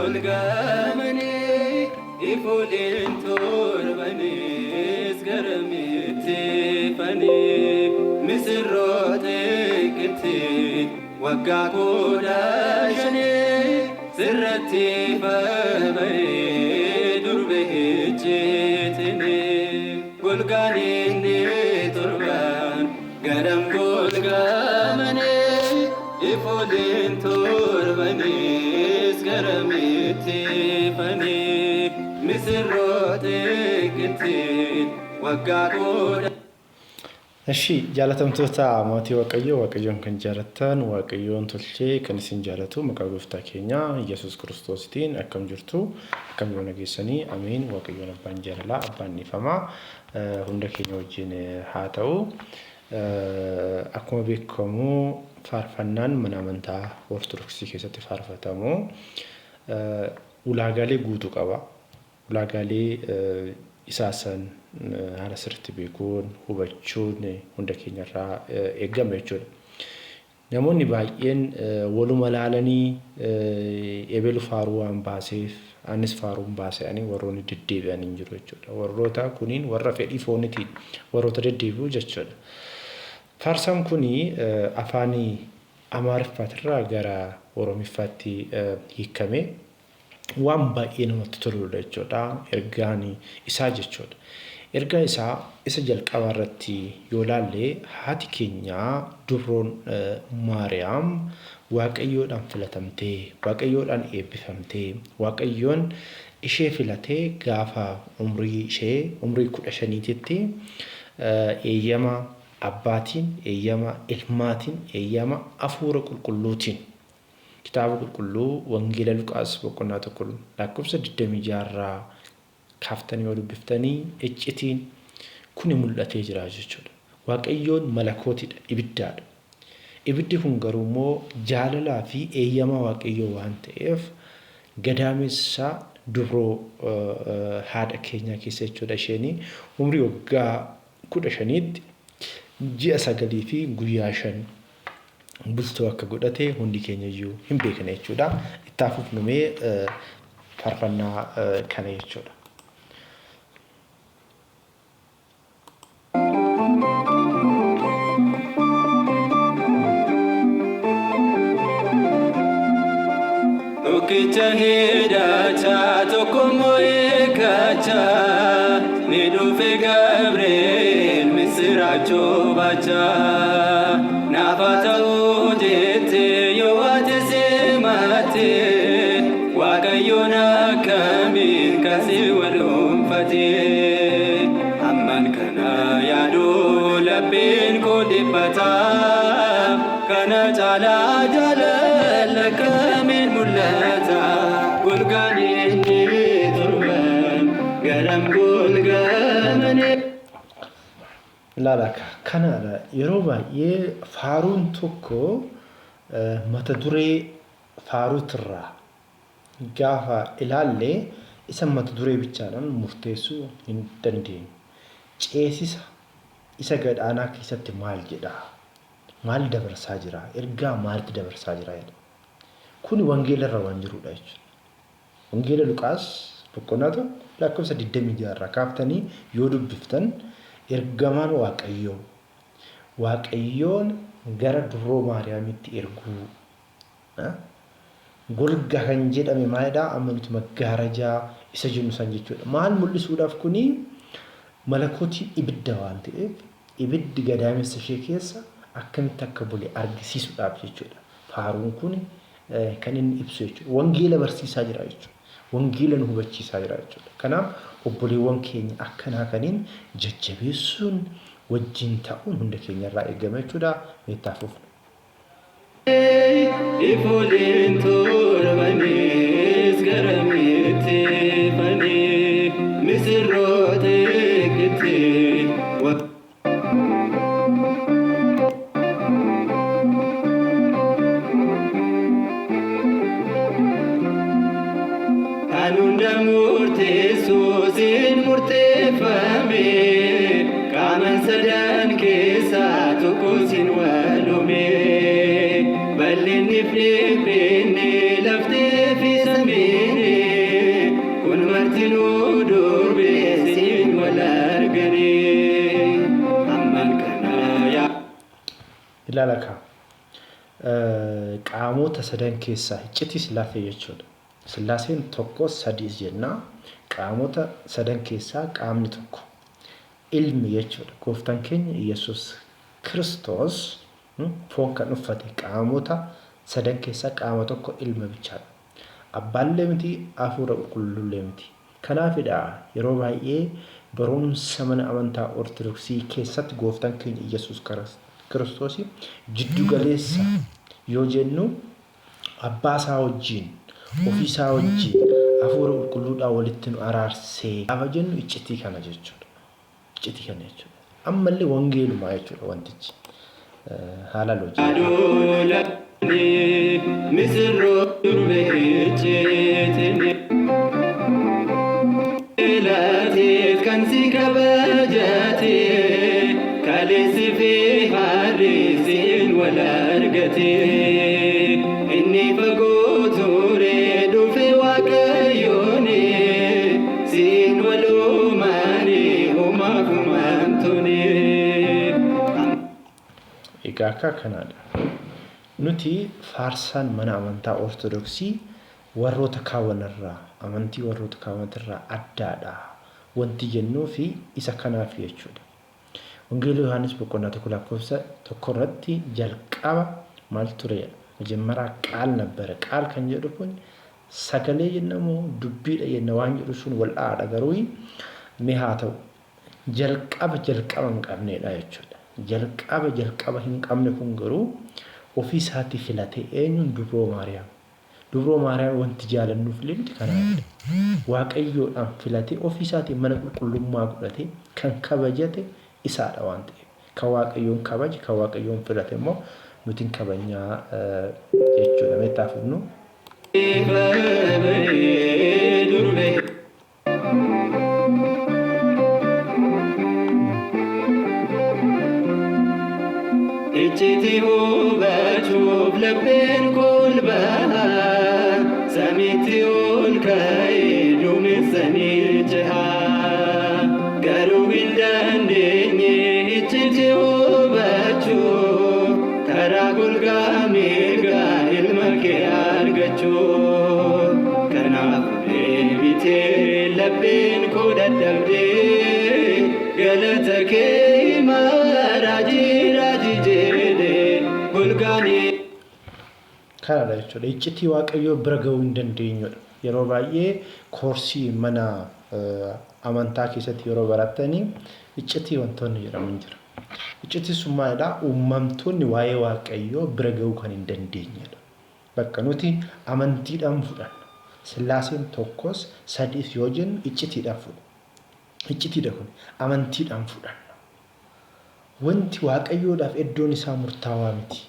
golgamani ifulin turbani sgaramiti fani misrote kiti wagga kodashani sirrati fabai durbehitini golgani ni turban garam golgamani ifulin turbani sgaramiti fani misrote kiti wagga kodashani እሺ ጃለተምቶታ ማቲ ወቀዮን ከን ጃለተን ወቀዮን ቶልቼ ከንሲን ጃለቱ መቃጎፍታ ኬኛ ኢየሱስ ክርስቶስ ቲን አከም ጅርቱ አከም የሆነጌሰኒ አሜን ወቀዮን አባን ጀረላ አባን ይፈማ ሁንደ ኬኛ ወጂን ሃተው አኮመ ቤከሙ ፋርፈናን ምናመንታ ኦርቶዶክስ ከሰተ ፋርፈተሙ ኡላጋሌ ጉቱ ቀባ ኡላጋሌ ኢሳሰን على سرت بيكون هو بتشون عندك هنا إيجام بتشون نموني باين ولو ملالني يبلو فاروان باسيف أنس فاروان باسي يعني وروني تديب يعني نجرو بتشون وروتا كونين ورفع إيفونتي وروتا تديبو جتشون فارسام كوني أفاني أمارف فترة جرا ورومي فاتي هيكمي وام باين متطلع جتشون إرجاني إساج جتشون erga isa jalqabarratti yoolaalle haati keenya dubroon maariyaam waaqayyoodhaan filatamtee waaqayyoodhaan eebbifamtee waaqayyoon ishee filatee gaafa umrii 15titti eeyyama abbaatiin eeyyama ilmaatiin eeyyama hafuura qulqulluutiin kitaaba qulqulluu wangeela Luqaas boqonnaa 1 lakkoofsa 26 كافتني ودبفتني إجتين كوني ملأتي جراجة waaqayyoon malakootidha ibiddaadha ibiddi kun garuumoo jaalala fi eeyyama waaqayyoo waan ta'eef gadaamessa dubroo haadha keenya keessa jechuudha isheenii umrii waggaa 15tti ji'a 9 fi guyyaa 5 bultoo akka godhate hundi keenya iyyuu hin beekne jechuudha ittaafuuf numee farfannaa kana jechuudha Kitahida cha tokomo ekacha nidu fe Gabriel misracho bacha nafata ujete yoate semate wagayona kamin kasi walum fati amman kana yadu labin kodipata kana jala jala lakamin mulata golgani turban garam golgamani lalaka kanara yeroba ye farun tokko mata dure farutra gafa ilalle isa mata dure bichanan murteessu hin dandeen ceesisa isa gadana keessatti maal jedha maal dabarsaa jira ergaa maalti dabarsaa jira kuni wangeela irra waan jirudha jechuudha wangeela Luqaas boqonnaa lakkoofsa 26 kaaftanii yoo dubbiftan ergamaan waaqayyoon gara dubroo maariyaamitti erguu golga kan jedhame maalidha amanuti maggaarajaa isa jennu san jechuudha maal mul'isuudhaaf kuni malakootiin ibidda waan ta'eef ibiddi gadaamessa ishee keessa akkamitti akka bule argisiisuudhaaf jechuudha faaruun kun kan inni ibsu jechuudha wangeela barsiisaa jira jechuudha wangeela nu hubachiisaa jira jechuudha kanaaf obboleewwan keenya akkanaa kaniin jajjabeessuun wajjin ta'uun hunda keenya irraa eegama jechuudha meettaafuuf ifulin turbanis garamiti fani misrote kiti anunda murte susin murte fami kaman sadan kesa tukusin walume balini dhiphinne laftee fi samiine kun martinuu durbeessiin wal arganii amman kana yaa ilaalaka qaamota sadan keessaa iccitii sillaasee jechuudha. Sillaaseen tokko sadii jenna. Qaamota sadan keessaa qaamni tokko ilmi jechuudha. Gooftaan keenya Yesuus Kiristoos foon kan uffate qaamota sadan keessaa qaama tokko ilma bichaadha. Abbaallee miti hafuura qulqullullee miti. Kanaafidha yeroo baay'ee barumsa mana amantaa Ortodoksii keessatti gooftaan keenya Yesuus Kiristoos jiddu galeessa yoo jennu abbaa isaa wajjin ofii isaa wajjin hafuura qulqulluudhaan walitti nu araarsee gaafa jennu iccitii kana jechuudha. Iccitii kana jechuudha. Ammallee wangeelumaa jechuudha wantichi. Haala loojii. Misirroo durbeecheetini laatee kan si kabajate kaleessi fi harrisiin wal argate inni fagoo ture dhufe waaqayyooni siin walumaani humaaf humamtuni. Egaa akka kanaadha. Nuti faarsaan mana amantaa Ortodoksii warroota kaawwanirraa amantii warroota kaawwanirraa addaadha. Wanti jennuu fi isa kanaaf jechuudha. Wangeelii Yohaannis boqonnaa tokko lakkoofsa tokko irratti jalqaba maal ture? Mejemmeraa qaal ነበረ. Qaal kan jedhu kun sagalee jennamu dubbiidha jenna waan jedhu sun wal'aadha garuu ni haa ta'u. Jalqaba hin qabneedha jechuudha. Jalqaba hin qabne kun garuu ofii isaatii filatee eenyuun Dubroo Maariyaam. Dubroo Maariyaam wanti jaalannuuf limti kanaafidha. Waaqayyoodhaan filatee ofii isaatii mana qulqullummaa godhatee kan kabajate isaadha waan ta'eef. Kan waaqayyoon kabaje kan waaqayyoon filate immoo nuti kabajnaa jechuudha. Meettaaf nu iccitii hubachuuf lapheen kolbaa samiitti ol ka'ee duumessanii jihaa garuu hin dandeenye iccitii hubachuu karaa golgaa mirgaa ilma kee argachuu kanaaf deebitee lapheen koo dadhabdee galata kee himaa raajii jedhee golgaanii. Kanaadha jechuudha. Iccitii waaqayyoo bira gahuu hin dandeenyudha. Yeroo baay'ee koorsii mana amantaa keessatti yeroo barattanii iccitii wantoonni jedhaman jira. Iccitii sun maalidhaa? Uumamtoonni waa'ee waaqayyoo bira gahuu kan hin dandeenyedha. Bakka nuti amantiidhaan fudhanna. Sillaaseen tokkos sadiif yoo jennu iccitiidhaan fudhanna. Iccitiidha kun amantiidhaan fudhanna. Wanti waaqayyoodhaaf iddoon isaa murtaawaa miti.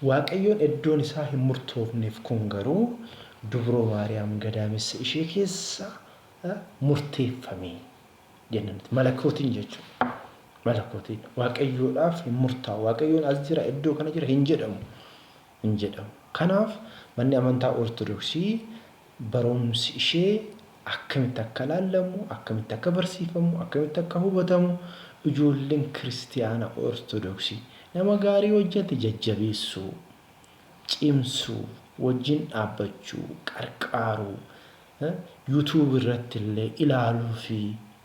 Waaqayyoon iddoon isaa hin murtoofneef kun garuu Dubroo Maariyaam gadaamessa ishee keessa murteeffame jennanti. Malakootiin jechuudha. Malakootiin waaqayyoodhaaf hin murtaa'u. Waaqayyoon as jira iddoo kana jira hin jedhamu. Kanaaf manni amantaa Ortodoksii barumsi ishee akkamitti akka laallamu, akkamitti akka barsiifamu, akkamitti akka hubatamu ijoolleen kiristiyaana Ortodoksii nama gaarii hojjete jajjabeessuu, cimsuu, wajjin dhaabbachuu, qarqaaruu, YouTube irratti illee ilaaluu fi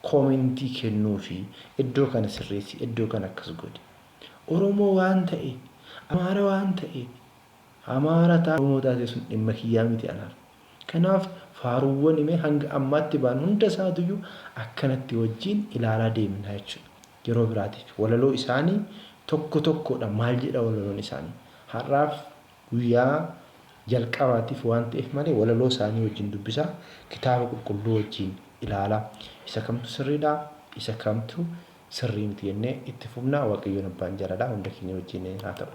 koomentii kennuu fi iddoo kana sirreessi, iddoo kana akkas godhi. Oromoo waan ta'e, Amaara waan ta'e, Amaara ta'a Oromoo taate sun dhimma kiyyaa miti anaaf. Kanaaf faaruuwwan himee hanga ammaatti baan hunda isaatuyyuu akkanatti wajjin ilaalaa deemna jechuudha. Yeroo biraatiif walaloo isaanii tokkodha maal jedha walaloon isaanii. Har'aaf guyyaa jalqabaatiif waan ta'eef malee walaloo isaanii wajjin dubbisaa kitaaba qulqulluu wajjin ilaalaa. Isa kamtu sirriidhaa? Isa kamtu sirrii miti jennee itti fufnaa. Waaqayyoon abbaan jaaladhaa hunda keenya wajjin haa ta'u.